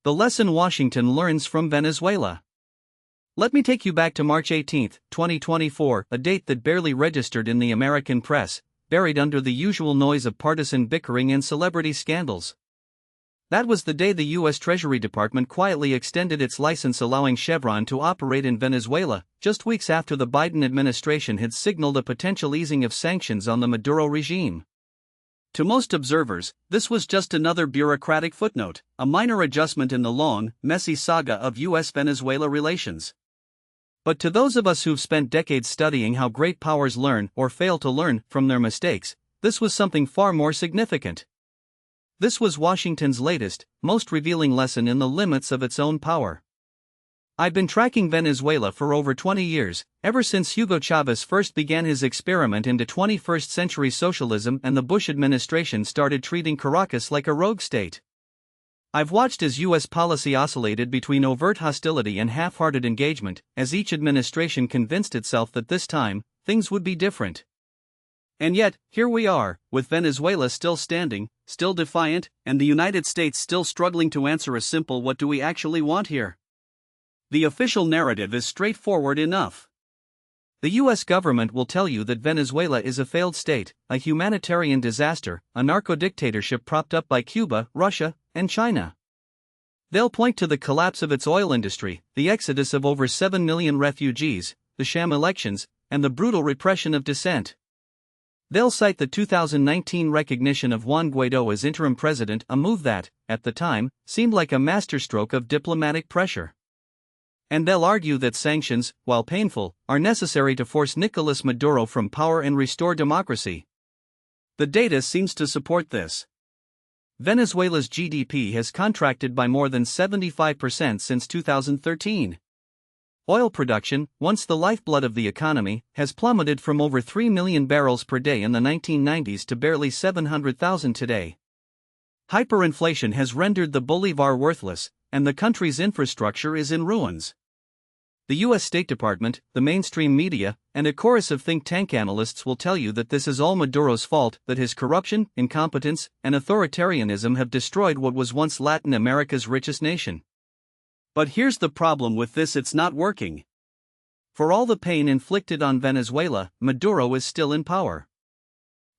The lesson Washington learns from Venezuela. Let me take you back to March 18, 2024, a date that barely registered in the American press, buried under the usual noise of partisan bickering and celebrity scandals. That was the day the U.S. Treasury Department quietly extended its license, allowing Chevron to operate in Venezuela, just weeks after the Biden administration had signaled a potential easing of sanctions on the Maduro regime. To most observers, this was just another bureaucratic footnote, a minor adjustment in the long, messy saga of U.S.-Venezuela relations. But to those of us who've spent decades studying how great powers learn or fail to learn from their mistakes, this was something far more significant. This was Washington's latest, most revealing lesson in the limits of its own power. I've been tracking Venezuela for over 20 years, ever since Hugo Chavez first began his experiment into 21st century socialism and the Bush administration started treating Caracas like a rogue state. I've watched as U.S. policy oscillated between overt hostility and half-hearted engagement, as each administration convinced itself that this time, things would be different. And yet, here we are, with Venezuela still standing, still defiant, and the United States still struggling to answer a simple "what do we actually want here?" The official narrative is straightforward enough. The U.S. government will tell you that Venezuela is a failed state, a humanitarian disaster, a narco-dictatorship propped up by Cuba, Russia, and China. They'll point to the collapse of its oil industry, the exodus of over 7 million refugees, the sham elections, and the brutal repression of dissent. They'll cite the 2019 recognition of Juan Guaidó as interim president, a move that, at the time, seemed like a masterstroke of diplomatic pressure. And they'll argue that sanctions, while painful, are necessary to force Nicolas Maduro from power and restore democracy. The data seems to support this. Venezuela's GDP has contracted by more than 75% since 2013. Oil production, once the lifeblood of the economy, has plummeted from over 3 million barrels per day in the 1990s to barely 700,000 today. Hyperinflation has rendered the bolivar worthless, and the country's infrastructure is in ruins. The U.S. State Department, the mainstream media, and a chorus of think tank analysts will tell you that this is all Maduro's fault, that his corruption, incompetence, and authoritarianism have destroyed what was once Latin America's richest nation. But here's the problem with this: it's not working. For all the pain inflicted on Venezuela, Maduro is still in power.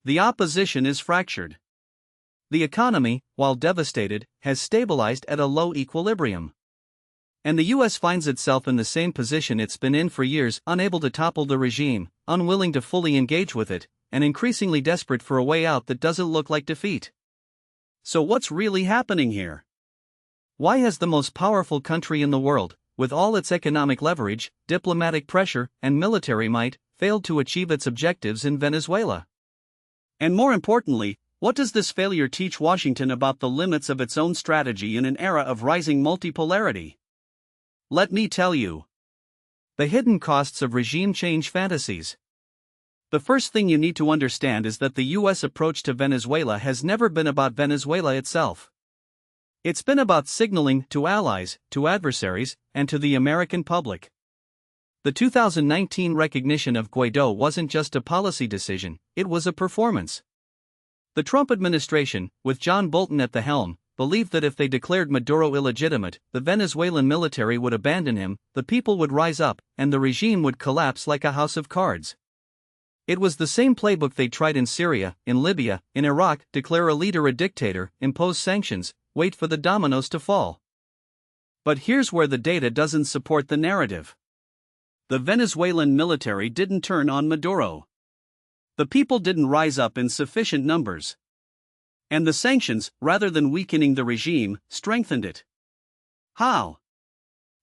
The opposition is fractured. The economy, while devastated, has stabilized at a low equilibrium. And the U.S. finds itself in the same position it's been in for years, unable to topple the regime, unwilling to fully engage with it, and increasingly desperate for a way out that doesn't look like defeat. So what's really happening here? Why has the most powerful country in the world, with all its economic leverage, diplomatic pressure, and military might, failed to achieve its objectives in Venezuela? And more importantly, what does this failure teach Washington about the limits of its own strategy in an era of rising multipolarity? Let me tell you. The hidden costs of regime change fantasies. The first thing you need to understand is that the U.S. approach to Venezuela has never been about Venezuela itself. It's been about signaling to allies, to adversaries, and to the American public. The 2019 recognition of Guaidó wasn't just a policy decision, it was a performance. The Trump administration, with John Bolton at the helm, believed that if they declared Maduro illegitimate, the Venezuelan military would abandon him, the people would rise up, and the regime would collapse like a house of cards. It was the same playbook they tried in Syria, in Libya, in Iraq: declare a leader a dictator, impose sanctions, wait for the dominoes to fall. But here's where the data doesn't support the narrative. The Venezuelan military didn't turn on Maduro. The people didn't rise up in sufficient numbers. And the sanctions, rather than weakening the regime, strengthened it. How?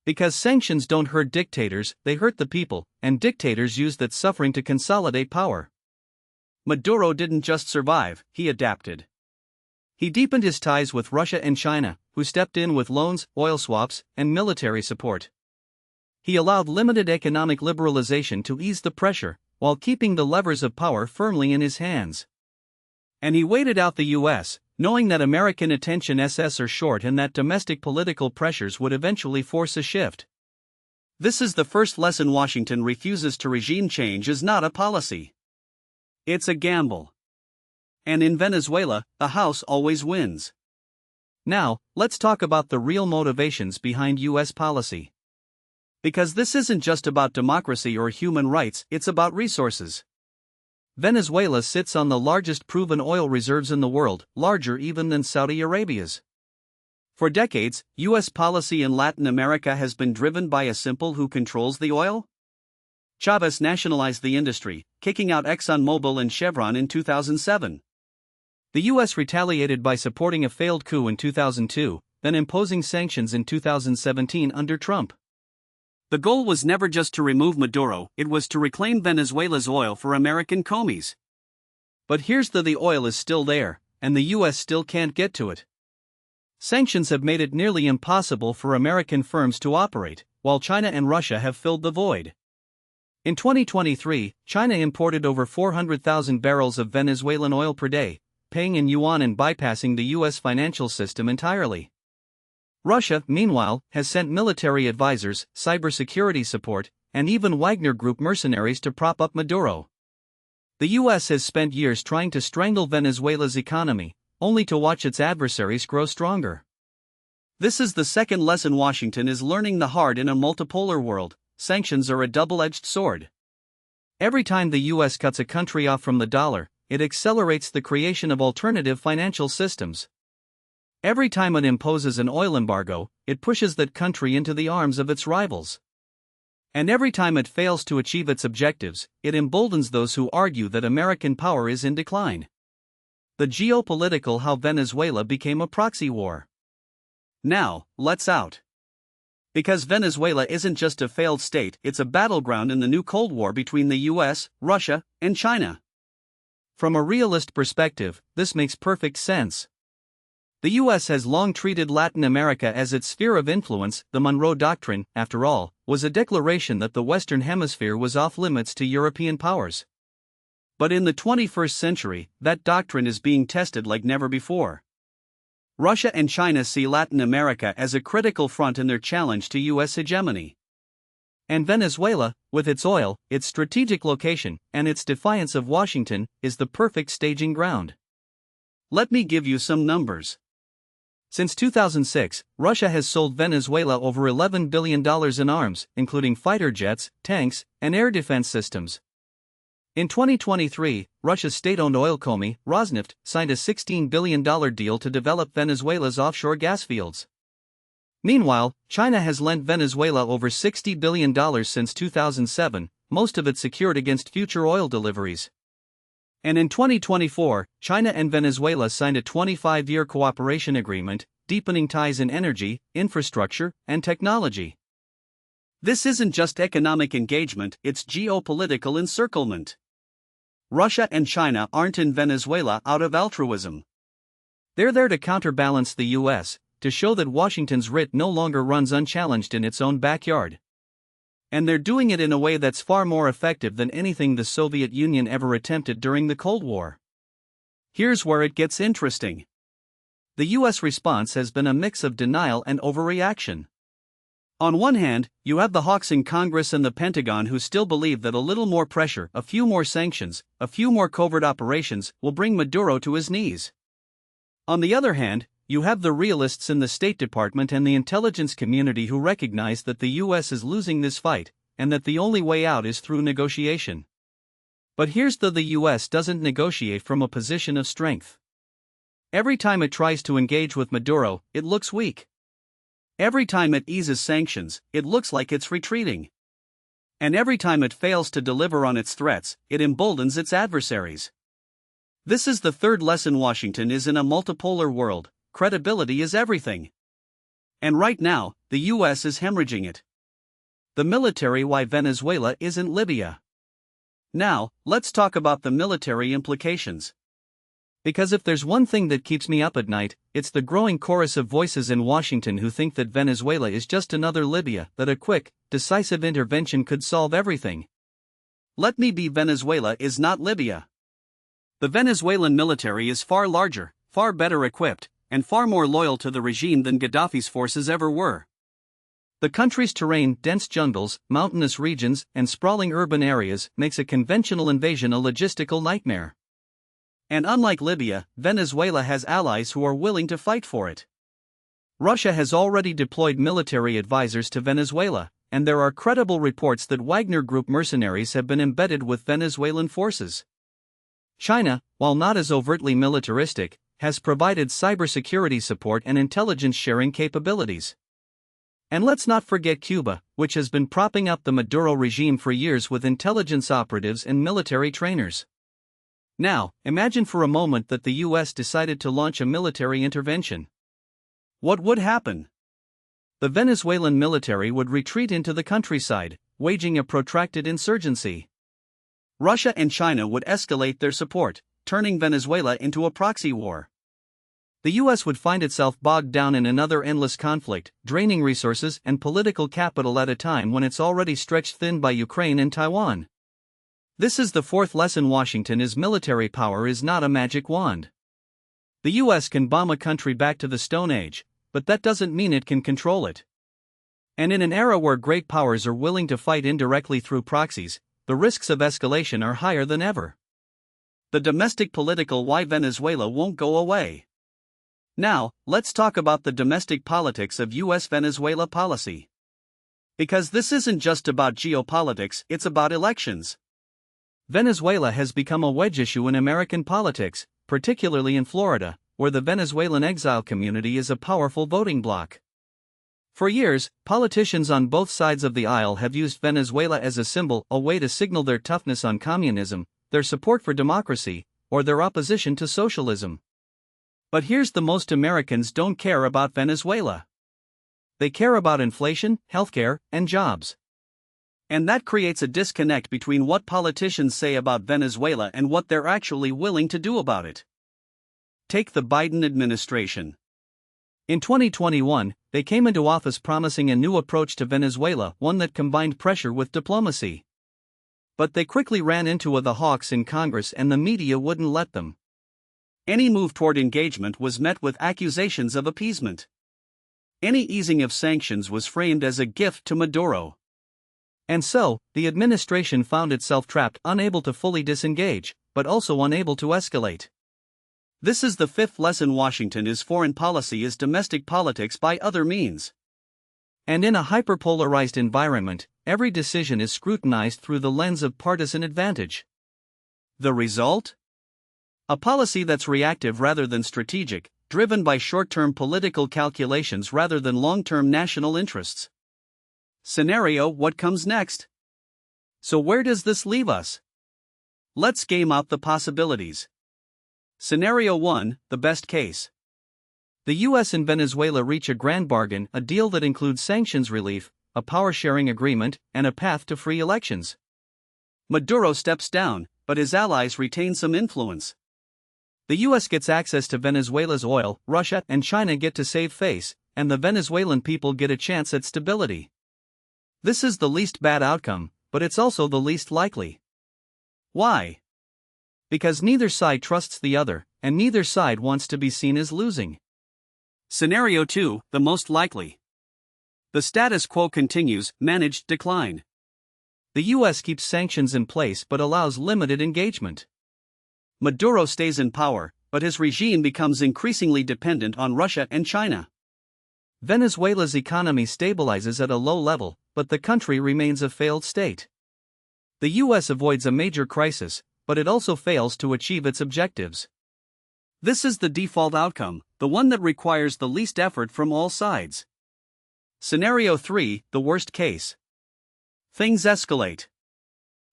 Because sanctions don't hurt dictators, they hurt the people, and dictators use that suffering to consolidate power. Maduro didn't just survive, he adapted. He deepened his ties with Russia and China, who stepped in with loans, oil swaps, and military support. He allowed limited economic liberalization to ease the pressure, while keeping the levers of power firmly in his hands. And he waited out the U.S., knowing that American attentions are short and that domestic political pressures would eventually force a shift. This is the first lesson Washington refuses to. Regime change is not a policy. It's a gamble. And in Venezuela, the House always wins. Now, let's talk about the real motivations behind US policy. Because this isn't just about democracy or human rights, it's about resources. Venezuela sits on the largest proven oil reserves in the world, larger even than Saudi Arabia's. For decades, US policy in Latin America has been driven by a simple who controls the oil? Chavez nationalized the industry, kicking out ExxonMobil and Chevron in 2007. The US retaliated by supporting a failed coup in 2002, then imposing sanctions in 2017 under Trump. The goal was never just to remove Maduro, it was to reclaim Venezuela's oil for American commies. But here's the oil is still there, and the US still can't get to it. Sanctions have made it nearly impossible for American firms to operate, while China and Russia have filled the void. In 2023, China imported over 400,000 barrels of Venezuelan oil per day, paying in yuan and bypassing the US financial system entirely. Russia, meanwhile, has sent military advisors, cybersecurity support, and even Wagner Group mercenaries to prop up Maduro. The US has spent years trying to strangle Venezuela's economy, only to watch its adversaries grow stronger. This is the second lesson Washington is learning the hard in a multipolar world: sanctions are a double-edged sword. Every time the US cuts a country off from the dollar, it accelerates the creation of alternative financial systems. Every time it imposes an oil embargo, it pushes that country into the arms of its rivals. And every time it fails to achieve its objectives, it emboldens those who argue that American power is in decline. The geopolitical how Venezuela became a proxy war. Now, let's out. Because Venezuela isn't just a failed state, it's a battleground in the new Cold War between the US, Russia, and China. From a realist perspective, this makes perfect sense. The US has long treated Latin America as its sphere of influence. The Monroe Doctrine, after all, was a declaration that the Western Hemisphere was off-limits to European powers. But in the 21st century, that doctrine is being tested like never before. Russia and China see Latin America as a critical front in their challenge to US hegemony. And Venezuela, with its oil, its strategic location, and its defiance of Washington, is the perfect staging ground. Let me give you some numbers. Since 2006, Russia has sold Venezuela over $11 billion in arms, including fighter jets, tanks, and air defense systems. In 2023, Russia's state-owned oil company, Rosneft, signed a $16 billion deal to develop Venezuela's offshore gas fields. Meanwhile, China has lent Venezuela over $60 billion since 2007, most of it secured against future oil deliveries. And in 2024, China and Venezuela signed a 25-year cooperation agreement, deepening ties in energy, infrastructure, and technology. This isn't just economic engagement, it's geopolitical encirclement. Russia and China aren't in Venezuela out of altruism. They're there to counterbalance the US, to show that Washington's writ no longer runs unchallenged in its own backyard. And they're doing it in a way that's far more effective than anything the Soviet Union ever attempted during the Cold War. Here's where it gets interesting. The US response has been a mix of denial and overreaction. On one hand, you have the hawks in Congress and the Pentagon who still believe that a little more pressure, a few more sanctions, a few more covert operations will bring Maduro to his knees. On the other hand, you have the realists in the State Department and the intelligence community who recognize that the US is losing this fight, and that the only way out is through negotiation. But here's the US doesn't negotiate from a position of strength. Every time it tries to engage with Maduro, it looks weak. Every time it eases sanctions, it looks like it's retreating. And every time it fails to deliver on its threats, it emboldens its adversaries. This is the third lesson Washington is in a multipolar world. Credibility is everything. And right now, the US is hemorrhaging it. The military. Why Venezuela isn't Libya. Now, let's talk about the military implications. Because if there's one thing that keeps me up at night, it's the growing chorus of voices in Washington who think that Venezuela is just another Libya, that a quick, decisive intervention could solve everything. Let me be: Venezuela is not Libya. The Venezuelan military is far larger, far better equipped, and far more loyal to the regime than Gaddafi's forces ever were. The country's terrain, dense jungles, mountainous regions, and sprawling urban areas, makes a conventional invasion a logistical nightmare. And unlike Libya, Venezuela has allies who are willing to fight for it. Russia has already deployed military advisors to Venezuela, and there are credible reports that Wagner Group mercenaries have been embedded with Venezuelan forces. China, while not as overtly militaristic, has provided cybersecurity support and intelligence sharing capabilities. And let's not forget Cuba, which has been propping up the Maduro regime for years with intelligence operatives and military trainers. Now, imagine for a moment that the US decided to launch a military intervention. What would happen? The Venezuelan military would retreat into the countryside, waging a protracted insurgency. Russia and China would escalate their support, turning Venezuela into a proxy war. The US would find itself bogged down in another endless conflict, draining resources and political capital at a time when it's already stretched thin by Ukraine and Taiwan. This is the fourth lesson: Washington is military power is not a magic wand. The US can bomb a country back to the Stone Age, but that doesn't mean it can control it. And in an era where great powers are willing to fight indirectly through proxies, the risks of escalation are higher than ever. The domestic political why Venezuela won't go away. Now, let's talk about the domestic politics of US Venezuela policy. Because this isn't just about geopolitics, it's about elections. Venezuela has become a wedge issue in American politics, particularly in Florida, where the Venezuelan exile community is a powerful voting bloc. For years, politicians on both sides of the aisle have used Venezuela as a symbol, a way to signal their toughness on communism, their support for democracy, or their opposition to socialism. But here's the most: Americans don't care about Venezuela. They care about inflation, healthcare, and jobs. And that creates a disconnect between what politicians say about Venezuela and what they're actually willing to do about it. Take the Biden administration. In 2021, they came into office promising a new approach to Venezuela, one that combined pressure with diplomacy. But they quickly ran into the hawks in Congress, and the media wouldn't let them. Any move toward engagement was met with accusations of appeasement. Any easing of sanctions was framed as a gift to Maduro. And so, the administration found itself trapped, unable to fully disengage, but also unable to escalate. This is the fifth lesson: Washington's foreign policy is domestic politics by other means. And in a hyperpolarized environment, every decision is scrutinized through the lens of partisan advantage. The result? A policy that's reactive rather than strategic, driven by short-term political calculations rather than long-term national interests. Scenario: what comes next? So where does this leave us? Let's game out the possibilities. Scenario 1, the best case. The US and Venezuela reach a grand bargain, a deal that includes sanctions relief, a power-sharing agreement, and a path to free elections. Maduro steps down, but his allies retain some influence. The US gets access to Venezuela's oil, Russia and China get to save face, and the Venezuelan people get a chance at stability. This is the least bad outcome, but it's also the least likely. Why? Because neither side trusts the other, and neither side wants to be seen as losing. Scenario 2, the most likely. The status quo continues, managed decline. The US keeps sanctions in place but allows limited engagement. Maduro stays in power, but his regime becomes increasingly dependent on Russia and China. Venezuela's economy stabilizes at a low level, but the country remains a failed state. The US avoids a major crisis, but it also fails to achieve its objectives. This is the default outcome, the one that requires the least effort from all sides. Scenario 3, the worst case. Things escalate.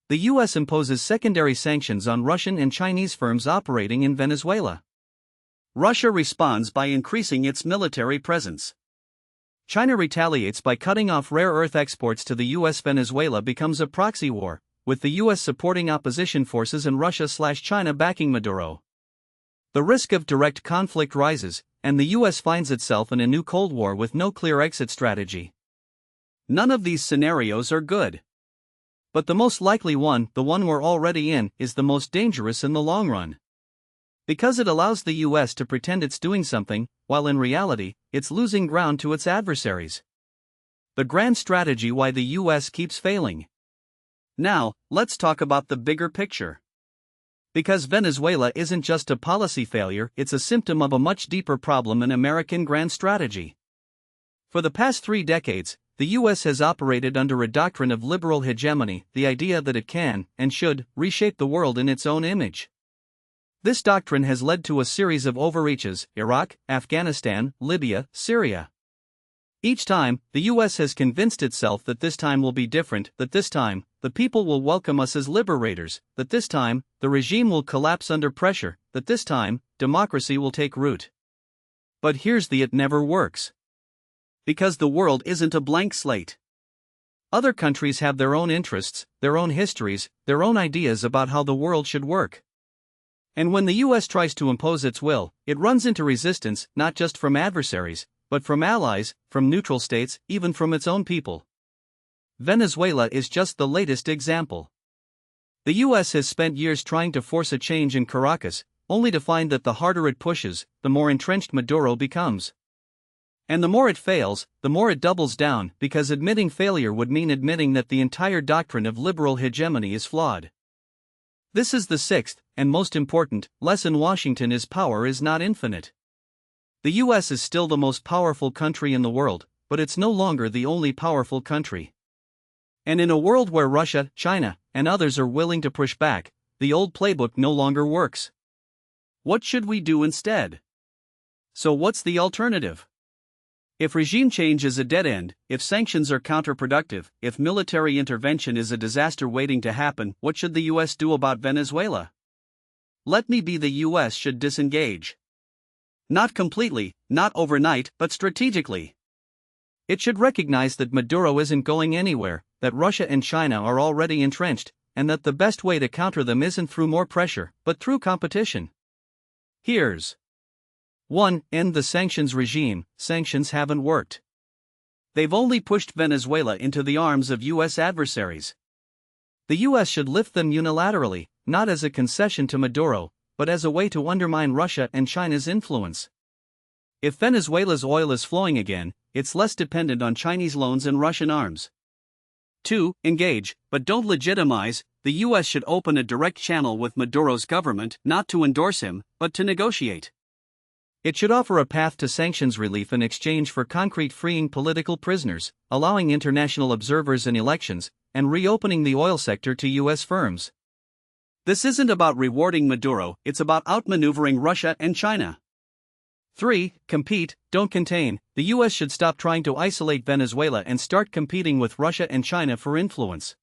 The US imposes secondary sanctions on Russian and Chinese firms operating in Venezuela. Russia responds by increasing its military presence. China retaliates by cutting off rare earth exports to the US. Venezuela becomes a proxy war, with the US supporting opposition forces and Russia/China backing Maduro. The risk of direct conflict rises, and the US finds itself in a new Cold War with no clear exit strategy. None of these scenarios are good. But the most likely one, the one we're already in, is the most dangerous in the long run. Because it allows the US to pretend it's doing something, while in reality, it's losing ground to its adversaries. The grand strategy why the US keeps failing. Now, let's talk about the bigger picture. Because Venezuela isn't just a policy failure, it's a symptom of a much deeper problem in American grand strategy. For the past 3 decades, the US has operated under a doctrine of liberal hegemony, the idea that it can, and should, reshape the world in its own image. This doctrine has led to a series of overreaches: Iraq, Afghanistan, Libya, Syria. Each time, the US has convinced itself that this time will be different, that this time, the people will welcome us as liberators, that this time, the regime will collapse under pressure, that this time, democracy will take root. But here's the it never works. Because the world isn't a blank slate. Other countries have their own interests, their own histories, their own ideas about how the world should work. And when the US tries to impose its will, it runs into resistance, not just from adversaries, but from allies, from neutral states, even from its own people. Venezuela is just the latest example. The US has spent years trying to force a change in Caracas, only to find that the harder it pushes, the more entrenched Maduro becomes. And the more it fails, the more it doubles down, because admitting failure would mean admitting that the entire doctrine of liberal hegemony is flawed. This is the sixth, and most important, lesson: Washington is power is not infinite. The US is still the most powerful country in the world, but it's no longer the only powerful country. And in a world where Russia, China, and others are willing to push back, the old playbook no longer works. What should we do instead? So what's the alternative? If regime change is a dead end, if sanctions are counterproductive, if military intervention is a disaster waiting to happen, what should the US do about Venezuela? Let me be: the US should disengage. Not completely, not overnight, but strategically. It should recognize that Maduro isn't going anywhere, that Russia and China are already entrenched, and that the best way to counter them isn't through more pressure, but through competition. Here's 1. End the sanctions regime. Sanctions haven't worked. They've only pushed Venezuela into the arms of US adversaries. The US should lift them unilaterally, not as a concession to Maduro, but as a way to undermine Russia and China's influence. If Venezuela's oil is flowing again, it's less dependent on Chinese loans and Russian arms. 2. Engage, but don't legitimize. The US should open a direct channel with Maduro's government, not to endorse him, but to negotiate. It should offer a path to sanctions relief in exchange for concrete freeing political prisoners, allowing international observers in elections, and reopening the oil sector to US firms. This isn't about rewarding Maduro, it's about outmaneuvering Russia and China. 3. Compete, don't contain. The US should stop trying to isolate Venezuela and start competing with Russia and China for influence.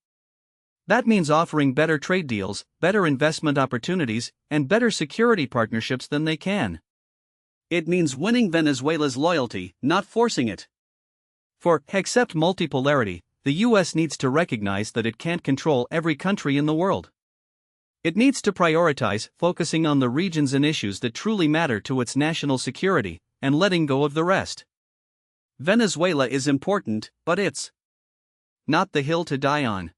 That means offering better trade deals, better investment opportunities, and better security partnerships than they can. It means winning Venezuela's loyalty, not forcing it. For, accept multipolarity, the US needs to recognize that it can't control every country in the world. It needs to prioritize, focusing on the regions and issues that truly matter to its national security, and letting go of the rest. Venezuela is important, but it's not the hill to die on.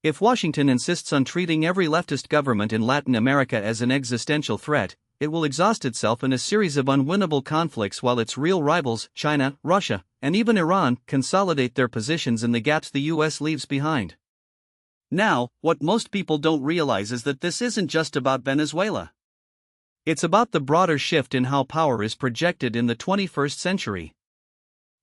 If Washington insists on treating every leftist government in Latin America as an existential threat, it will exhaust itself in a series of unwinnable conflicts while its real rivals, China, Russia, and even Iran, consolidate their positions in the gaps the US leaves behind. Now, what most people don't realize is that this isn't just about Venezuela. It's about the broader shift in how power is projected in the 21st century.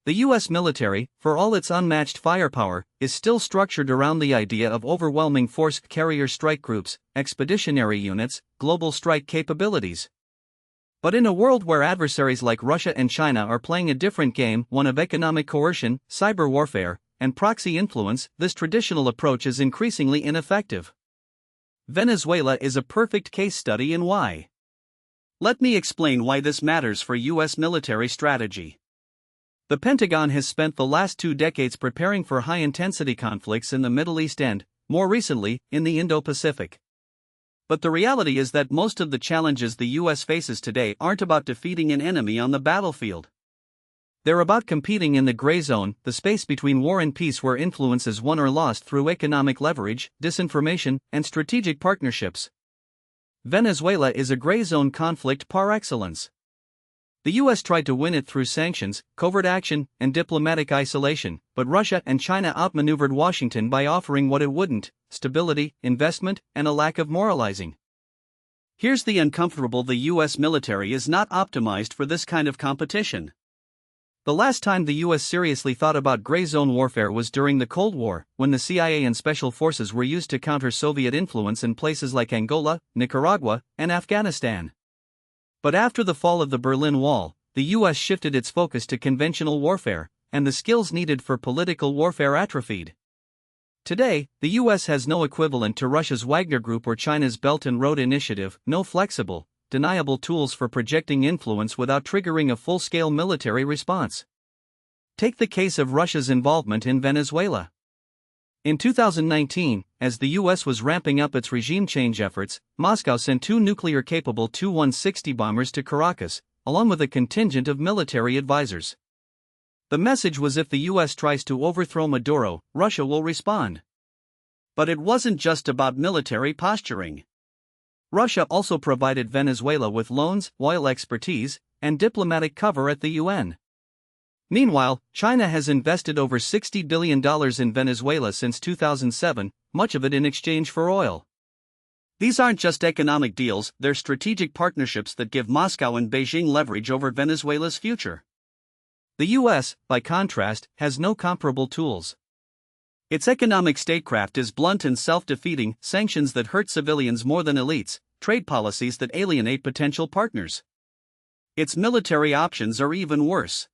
The US military, for all its unmatched firepower, is still structured around the idea of overwhelming force: carrier strike groups, expeditionary units, global strike capabilities. But in a world where adversaries like Russia and China are playing a different game, one of economic coercion, cyber warfare, and proxy influence, this traditional approach is increasingly ineffective. Venezuela is a perfect case study in why. Let me explain why this matters for US military strategy. The Pentagon has spent the last 2 decades preparing for high-intensity conflicts in the Middle East and, more recently, in the Indo-Pacific. But the reality is that most of the challenges the US faces today aren't about defeating an enemy on the battlefield. They're about competing in the gray zone, the space between war and peace where influence is won or lost through economic leverage, disinformation, and strategic partnerships. Venezuela is a gray zone conflict par excellence. The US tried to win it through sanctions, covert action, and diplomatic isolation, but Russia and China outmaneuvered Washington by offering what it wouldn't: stability, investment, and a lack of moralizing. Here's the uncomfortable: the US military is not optimized for this kind of competition. The last time the US seriously thought about gray zone warfare was during the Cold War, when the CIA and special forces were used to counter Soviet influence in places like Angola, Nicaragua, and Afghanistan. But after the fall of the Berlin Wall, the US shifted its focus to conventional warfare, and the skills needed for political warfare atrophied. Today, the US has no equivalent to Russia's Wagner Group or China's Belt and Road Initiative, no flexible, deniable tools for projecting influence without triggering a full-scale military response. Take the case of Russia's involvement in Venezuela. In 2019, as the US was ramping up its regime change efforts, Moscow sent two nuclear-capable Tu-160 bombers to Caracas, along with a contingent of military advisors. The message was if the US tries to overthrow Maduro, Russia will respond. But it wasn't just about military posturing. Russia also provided Venezuela with loans, oil expertise, and diplomatic cover at the UN. Meanwhile, China has invested over $60 billion in Venezuela since 2007, much of it in exchange for oil. These aren't just economic deals, they're strategic partnerships that give Moscow and Beijing leverage over Venezuela's future. The US, by contrast, has no comparable tools. Its economic statecraft is blunt and self-defeating, sanctions that hurt civilians more than elites, trade policies that alienate potential partners. Its military options are even worse.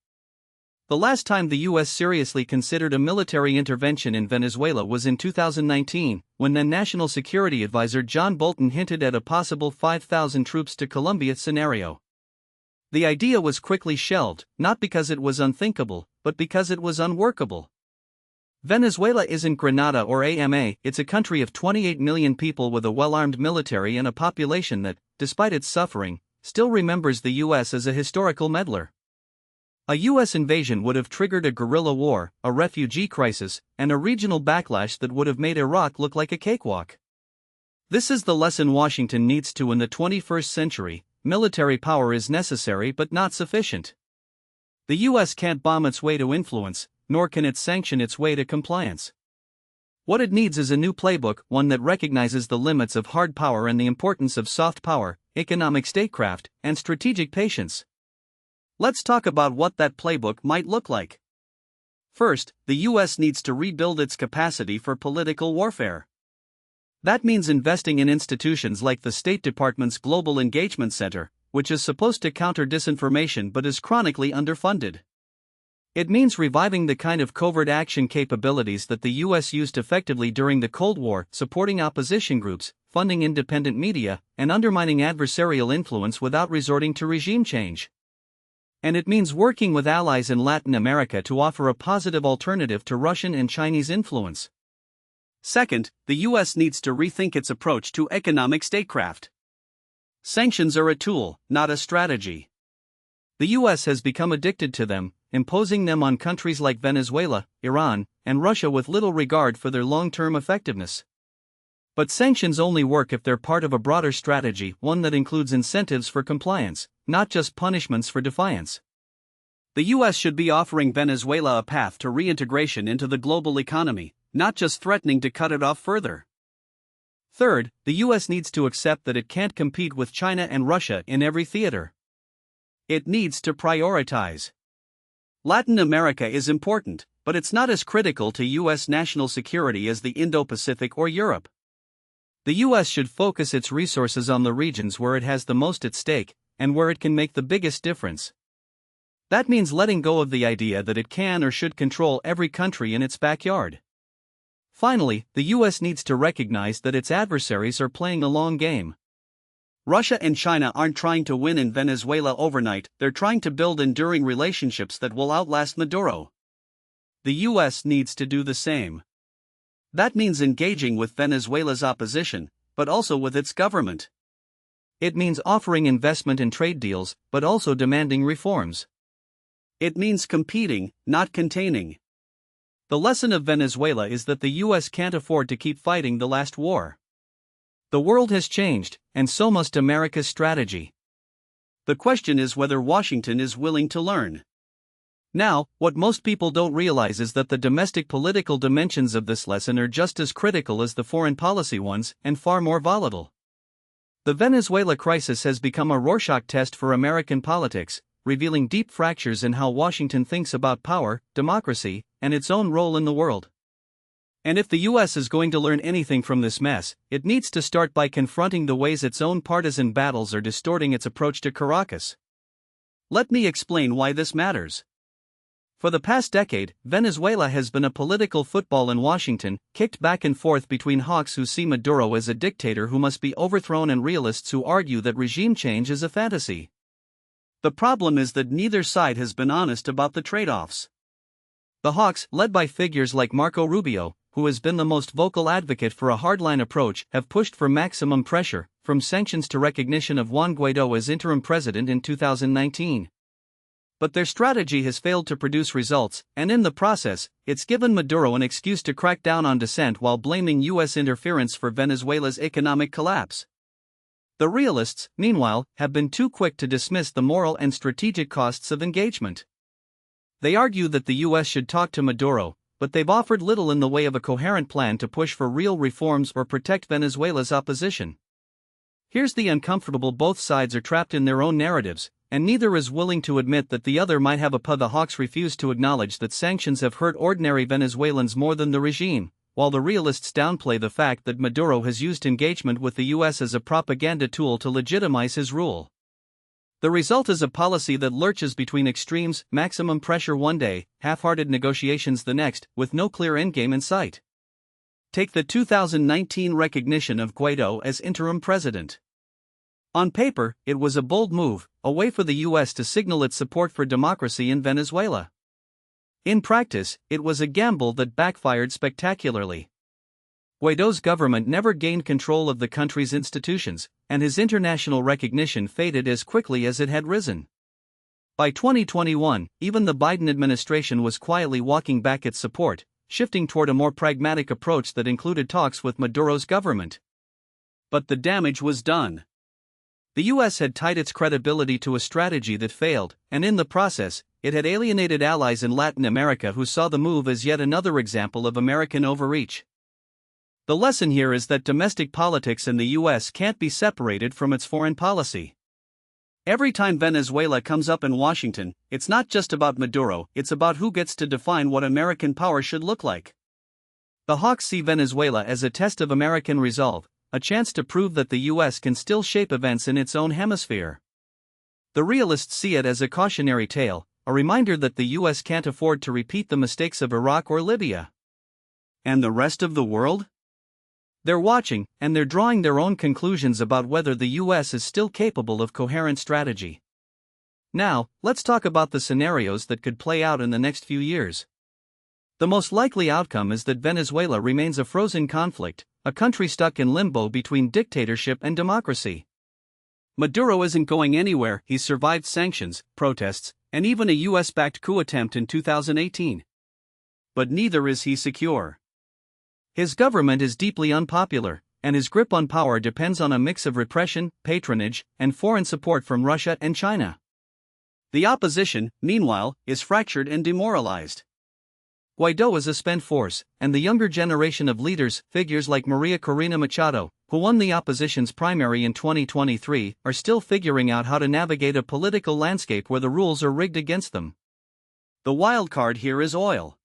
The last time the US seriously considered a military intervention in Venezuela was in 2019, when then National Security Advisor John Bolton hinted at a possible 5,000 troops to Colombia scenario. The idea was quickly shelved, not because it was unthinkable, but because it was unworkable. Venezuela isn't Grenada or AMA, it's a country of 28 million people with a well-armed military and a population that, despite its suffering, still remembers the US as a historical meddler. A US invasion would have triggered a guerrilla war, a refugee crisis, and a regional backlash that would have made Iraq look like a cakewalk. This is the lesson Washington needs to in the 21st century. Military power is necessary but not sufficient. The US can't bomb its way to influence, nor can it sanction its way to compliance. What it needs is a new playbook, one that recognizes the limits of hard power and the importance of soft power, economic statecraft, and strategic patience. Let's talk about what that playbook might look like. First, the US needs to rebuild its capacity for political warfare. That means investing in institutions like the State Department's Global Engagement Center, which is supposed to counter disinformation but is chronically underfunded. It means reviving the kind of covert action capabilities that the US used effectively during the Cold War, supporting opposition groups, funding independent media, and undermining adversarial influence without resorting to regime change. And it means working with allies in Latin America to offer a positive alternative to Russian and Chinese influence. Second, the US needs to rethink its approach to economic statecraft. Sanctions are a tool, not a strategy. The US has become addicted to them, imposing them on countries like Venezuela, Iran, and Russia with little regard for their long-term effectiveness. But sanctions only work if they're part of a broader strategy, one that includes incentives for compliance, not just punishments for defiance. The US should be offering Venezuela a path to reintegration into the global economy, not just threatening to cut it off further. Third, the US needs to accept that it can't compete with China and Russia in every theater. It needs to prioritize. Latin America is important, but it's not as critical to US national security as the Indo-Pacific or Europe. The US should focus its resources on the regions where it has the most at stake, and where it can make the biggest difference. That means letting go of the idea that it can or should control every country in its backyard. Finally, the US needs to recognize that its adversaries are playing a long game. Russia and China aren't trying to win in Venezuela overnight, they're trying to build enduring relationships that will outlast Maduro. The US needs to do the same. That means engaging with Venezuela's opposition, but also with its government. It means offering investment and trade deals, but also demanding reforms. It means competing, not containing. The lesson of Venezuela is that the US can't afford to keep fighting the last war. The world has changed, and so must America's strategy. The question is whether Washington is willing to learn. Now, what most people don't realize is that the domestic political dimensions of this lesson are just as critical as the foreign policy ones, and far more volatile. The Venezuela crisis has become a Rorschach test for American politics, revealing deep fractures in how Washington thinks about power, democracy, and its own role in the world. And if the US is going to learn anything from this mess, it needs to start by confronting the ways its own partisan battles are distorting its approach to Caracas. Let me explain why this matters. For the past decade, Venezuela has been a political football in Washington, kicked back and forth between hawks who see Maduro as a dictator who must be overthrown and realists who argue that regime change is a fantasy. The problem is that neither side has been honest about the trade-offs. The hawks, led by figures like Marco Rubio, who has been the most vocal advocate for a hardline approach, have pushed for maximum pressure, from sanctions to recognition of Juan Guaidó as interim president in 2019. But their strategy has failed to produce results, and in the process, it's given Maduro an excuse to crack down on dissent while blaming US interference for Venezuela's economic collapse. The realists, meanwhile, have been too quick to dismiss the moral and strategic costs of engagement. They argue that the US should talk to Maduro, but they've offered little in the way of a coherent plan to push for real reforms or protect Venezuela's opposition. Here's the uncomfortable: both sides are trapped in their own narratives, and neither is willing to admit that the other might have a The hawks refuse to acknowledge that sanctions have hurt ordinary Venezuelans more than the regime, while the realists downplay the fact that Maduro has used engagement with the US as a propaganda tool to legitimize his rule. The result is a policy that lurches between extremes: maximum pressure one day, half-hearted negotiations the next, with no clear endgame in sight. Take the 2019 recognition of Guaidó as interim president. On paper, it was a bold move, a way for the US to signal its support for democracy in Venezuela. In practice, it was a gamble that backfired spectacularly. Guaidó's government never gained control of the country's institutions, and his international recognition faded as quickly as it had risen. By 2021, even the Biden administration was quietly walking back its support, shifting toward a more pragmatic approach that included talks with Maduro's government. But the damage was done. The US had tied its credibility to a strategy that failed, and in the process, it had alienated allies in Latin America who saw the move as yet another example of American overreach. The lesson here is that domestic politics in the US can't be separated from its foreign policy. Every time Venezuela comes up in Washington, it's not just about Maduro, it's about who gets to define what American power should look like. The hawks see Venezuela as a test of American resolve, a chance to prove that the US can still shape events in its own hemisphere. The realists see it as a cautionary tale, a reminder that the US can't afford to repeat the mistakes of Iraq or Libya. And the rest of the world? They're watching, and they're drawing their own conclusions about whether the US is still capable of coherent strategy. Now, let's talk about the scenarios that could play out in the next few years. The most likely outcome is that Venezuela remains a frozen conflict, a country stuck in limbo between dictatorship and democracy. Maduro isn't going anywhere. He's survived sanctions, protests, and even a US-backed coup attempt in 2018. But neither is he secure. His government is deeply unpopular, and his grip on power depends on a mix of repression, patronage, and foreign support from Russia and China. The opposition, meanwhile, is fractured and demoralized. Guaidó is a spent force, and the younger generation of leaders, figures like Maria Corina Machado, who won the opposition's primary in 2023, are still figuring out how to navigate a political landscape where the rules are rigged against them. The wild card here is oil.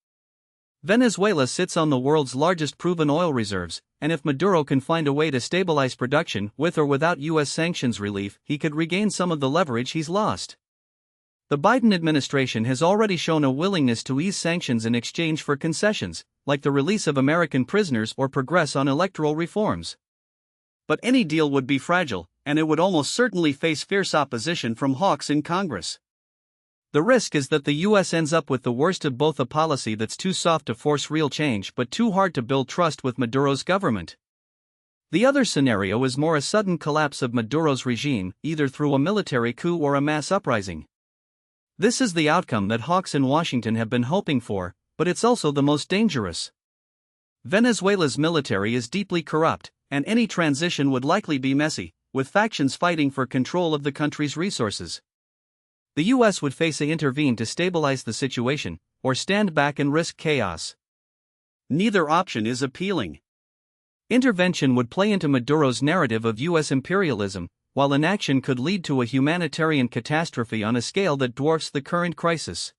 Venezuela sits on the world's largest proven oil reserves, and if Maduro can find a way to stabilize production, with or without US sanctions relief, he could regain some of the leverage he's lost. The Biden administration has already shown a willingness to ease sanctions in exchange for concessions, like the release of American prisoners or progress on electoral reforms. But any deal would be fragile, and it would almost certainly face fierce opposition from hawks in Congress. The risk is that the US ends up with the worst of both: a policy that's too soft to force real change but too hard to build trust with Maduro's government. The other scenario is more a sudden collapse of Maduro's regime, either through a military coup or a mass uprising. This is the outcome that hawks in Washington have been hoping for, but it's also the most dangerous. Venezuela's military is deeply corrupt, and any transition would likely be messy, with factions fighting for control of the country's resources. The US would face to intervene to stabilize the situation, or stand back and risk chaos. Neither option is appealing. Intervention would play into Maduro's narrative of US imperialism, while inaction could lead to a humanitarian catastrophe on a scale that dwarfs the current crisis.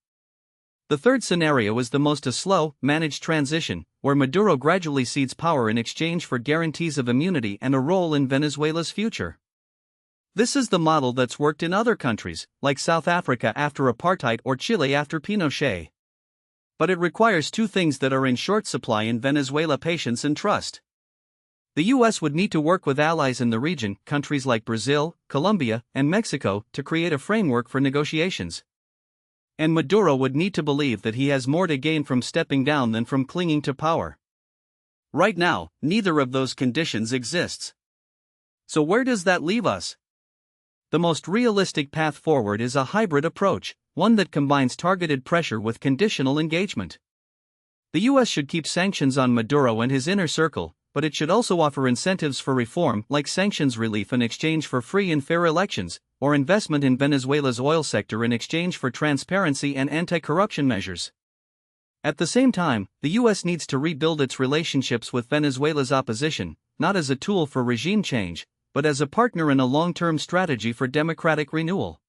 The third scenario is the most: a slow, managed transition, where Maduro gradually cedes power in exchange for guarantees of immunity and a role in Venezuela's future. This is the model that's worked in other countries, like South Africa after apartheid or Chile after Pinochet. But it requires two things that are in short supply in Venezuela: patience and trust. The U.S. would need to work with allies in the region, countries like Brazil, Colombia, and Mexico, to create a framework for negotiations. And Maduro would need to believe that he has more to gain from stepping down than from clinging to power. Right now, neither of those conditions exists. So where does that leave us? The most realistic path forward is a hybrid approach, one that combines targeted pressure with conditional engagement. The U.S. should keep sanctions on Maduro and his inner circle, but it should also offer incentives for reform, like sanctions relief in exchange for free and fair elections, or investment in Venezuela's oil sector in exchange for transparency and anti-corruption measures. At the same time, the U.S. needs to rebuild its relationships with Venezuela's opposition, not as a tool for regime change, but as a partner in a long-term strategy for democratic renewal.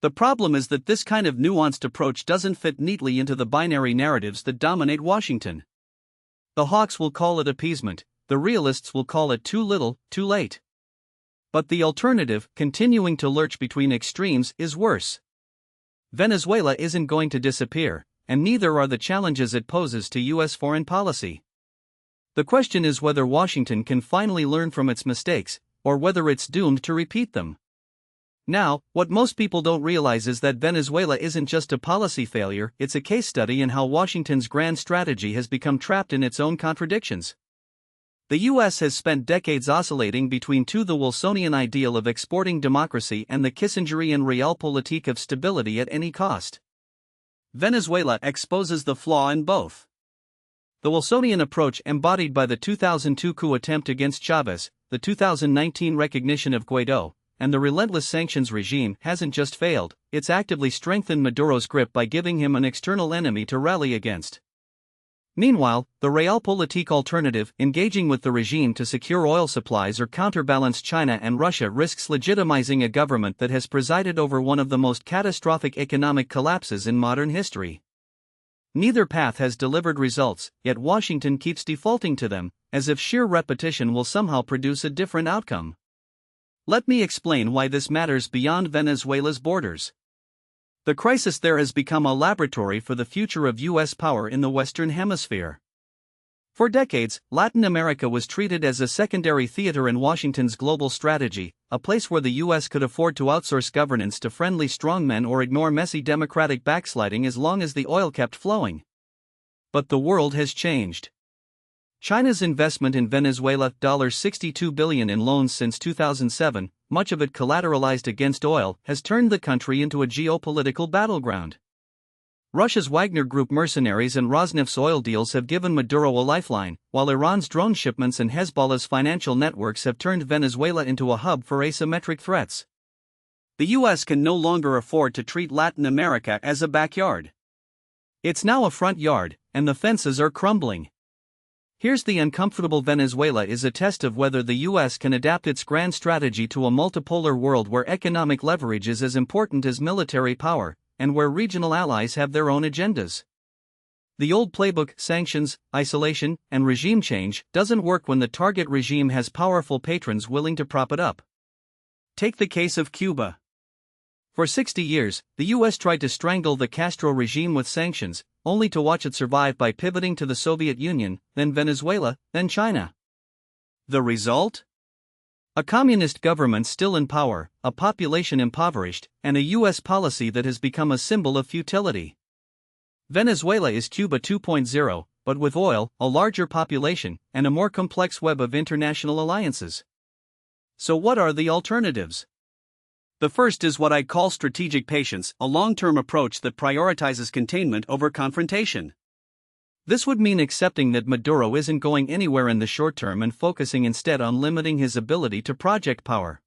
The problem is that this kind of nuanced approach doesn't fit neatly into the binary narratives that dominate Washington. The hawks will call it appeasement, the realists will call it too little, too late. But the alternative, continuing to lurch between extremes, is worse. Venezuela isn't going to disappear, and neither are the challenges it poses to U.S. foreign policy. The question is whether Washington can finally learn from its mistakes, or whether it's doomed to repeat them. Now, what most people don't realize is that Venezuela isn't just a policy failure, it's a case study in how Washington's grand strategy has become trapped in its own contradictions. The U.S. has spent decades oscillating between the Wilsonian ideal of exporting democracy and the Kissingerian realpolitik of stability at any cost. Venezuela exposes the flaw in both. The Wilsonian approach, embodied by the 2002 coup attempt against Chavez, the 2019 recognition of Guaidó, and the relentless sanctions regime, hasn't just failed, it's actively strengthened Maduro's grip by giving him an external enemy to rally against. Meanwhile, the realpolitik alternative, engaging with the regime to secure oil supplies or counterbalance China and Russia, risks legitimizing a government that has presided over one of the most catastrophic economic collapses in modern history. Neither path has delivered results, yet Washington keeps defaulting to them, as if sheer repetition will somehow produce a different outcome. Let me explain why this matters beyond Venezuela's borders. The crisis there has become a laboratory for the future of U.S. power in the Western Hemisphere. For decades, Latin America was treated as a secondary theater in Washington's global strategy, a place where the U.S. could afford to outsource governance to friendly strongmen or ignore messy democratic backsliding as long as the oil kept flowing. But the world has changed. China's investment in Venezuela, $62 billion in loans since 2007, much of it collateralized against oil, has turned the country into a geopolitical battleground. Russia's Wagner Group mercenaries and Rosneft's oil deals have given Maduro a lifeline, while Iran's drone shipments and Hezbollah's financial networks have turned Venezuela into a hub for asymmetric threats. The U.S. can no longer afford to treat Latin America as a backyard. It's now a front yard, and the fences are crumbling. Here's the uncomfortable: Venezuela is a test of whether the U.S. can adapt its grand strategy to a multipolar world where economic leverage is as important as military power, and where regional allies have their own agendas. The old playbook, sanctions, isolation, and regime change, doesn't work when the target regime has powerful patrons willing to prop it up. Take the case of Cuba. For 60 years, the U.S. tried to strangle the Castro regime with sanctions, only to watch it survive by pivoting to the Soviet Union, then Venezuela, then China. The result? A communist government still in power, a population impoverished, and a U.S. policy that has become a symbol of futility. Venezuela is Cuba 2.0, but with oil, a larger population, and a more complex web of international alliances. So what are the alternatives? The first is what I call strategic patience, a long-term approach that prioritizes containment over confrontation. This would mean accepting that Maduro isn't going anywhere in the short term and focusing instead on limiting his ability to project power.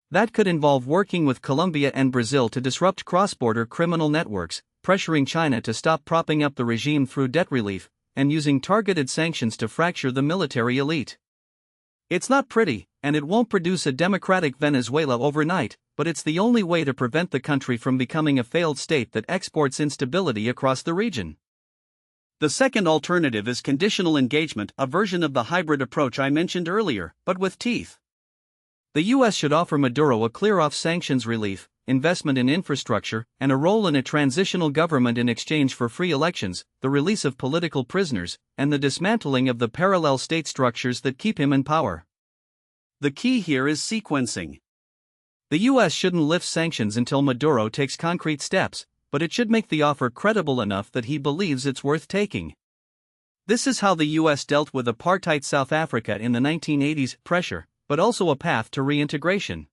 That could involve working with Colombia and Brazil to disrupt cross-border criminal networks, pressuring China to stop propping up the regime through debt relief, and using targeted sanctions to fracture the military elite. It's not pretty, and it won't produce a democratic Venezuela overnight, but it's the only way to prevent the country from becoming a failed state that exports instability across the region. The second alternative is conditional engagement, a version of the hybrid approach I mentioned earlier, but with teeth. The U.S. should offer Maduro a clear-off sanctions relief, investment in infrastructure, and a role in a transitional government in exchange for free elections, the release of political prisoners, and the dismantling of the parallel state structures that keep him in power. The key here is sequencing. The U.S. shouldn't lift sanctions until Maduro takes concrete steps, but it should make the offer credible enough that he believes it's worth taking. This is how the U.S. dealt with apartheid South Africa in the 1980s, pressure, but also a path to reintegration.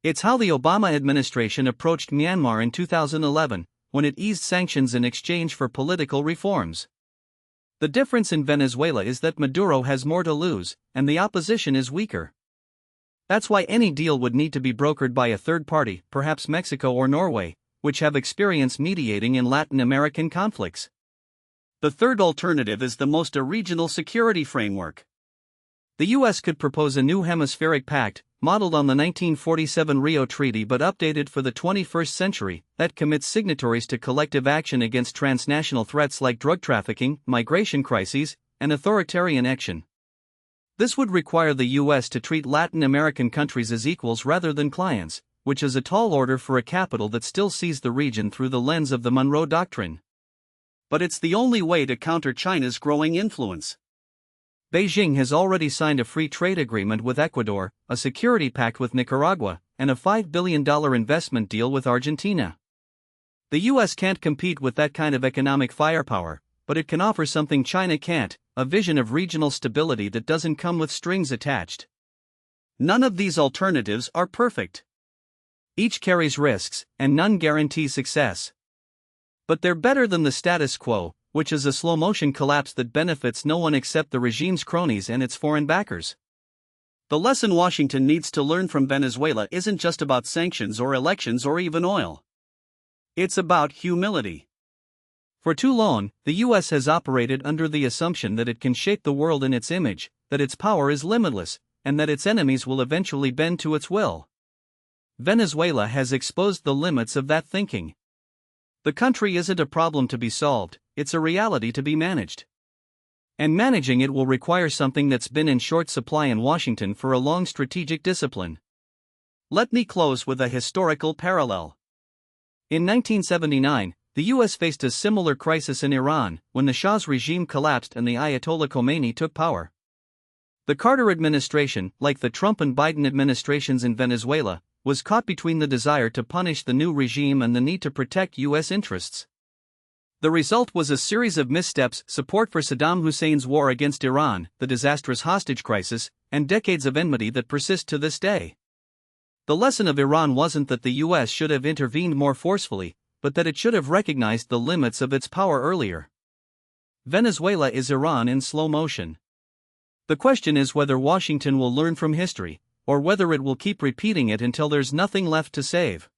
It's how the Obama administration approached Myanmar in 2011, when it eased sanctions in exchange for political reforms. The difference in Venezuela is that Maduro has more to lose, and the opposition is weaker. That's why any deal would need to be brokered by a third party, perhaps Mexico or Norway, which have experience mediating in Latin American conflicts. The third alternative is the most a regional security framework. The U.S. could propose a new hemispheric pact, modeled on the 1947 Rio Treaty but updated for the 21st century, that commits signatories to collective action against transnational threats like drug trafficking, migration crises, and authoritarian action. This would require the U.S. to treat Latin American countries as equals rather than clients, which is a tall order for a capital that still sees the region through the lens of the Monroe Doctrine. But it's the only way to counter China's growing influence. Beijing has already signed a free trade agreement with Ecuador, a security pact with Nicaragua, and a $5 billion investment deal with Argentina. The U.S. can't compete with that kind of economic firepower, but it can offer something China can't, a vision of regional stability that doesn't come with strings attached. None of these alternatives are perfect. Each carries risks, and none guarantee success. But they're better than the status quo, which is a slow-motion collapse that benefits no one except the regime's cronies and its foreign backers. The lesson Washington needs to learn from Venezuela isn't just about sanctions or elections or even oil. It's about humility. For too long, the U.S. has operated under the assumption that it can shape the world in its image, that its power is limitless, and that its enemies will eventually bend to its will. Venezuela has exposed the limits of that thinking. The country isn't a problem to be solved, it's a reality to be managed. And managing it will require something that's been in short supply in Washington for a long: strategic discipline. Let me close with a historical parallel. In 1979, the U.S. faced a similar crisis in Iran, when the Shah's regime collapsed and the Ayatollah Khomeini took power. The Carter administration, like the Trump and Biden administrations in Venezuela, was caught between the desire to punish the new regime and the need to protect U.S. interests. The result was a series of missteps: support for Saddam Hussein's war against Iran, the disastrous hostage crisis, and decades of enmity that persist to this day. The lesson of Iran wasn't that the U.S. should have intervened more forcefully, but that it should have recognized the limits of its power earlier. Venezuela is Iran in slow motion. The question is whether Washington will learn from history, or whether it will keep repeating it until there's nothing left to save.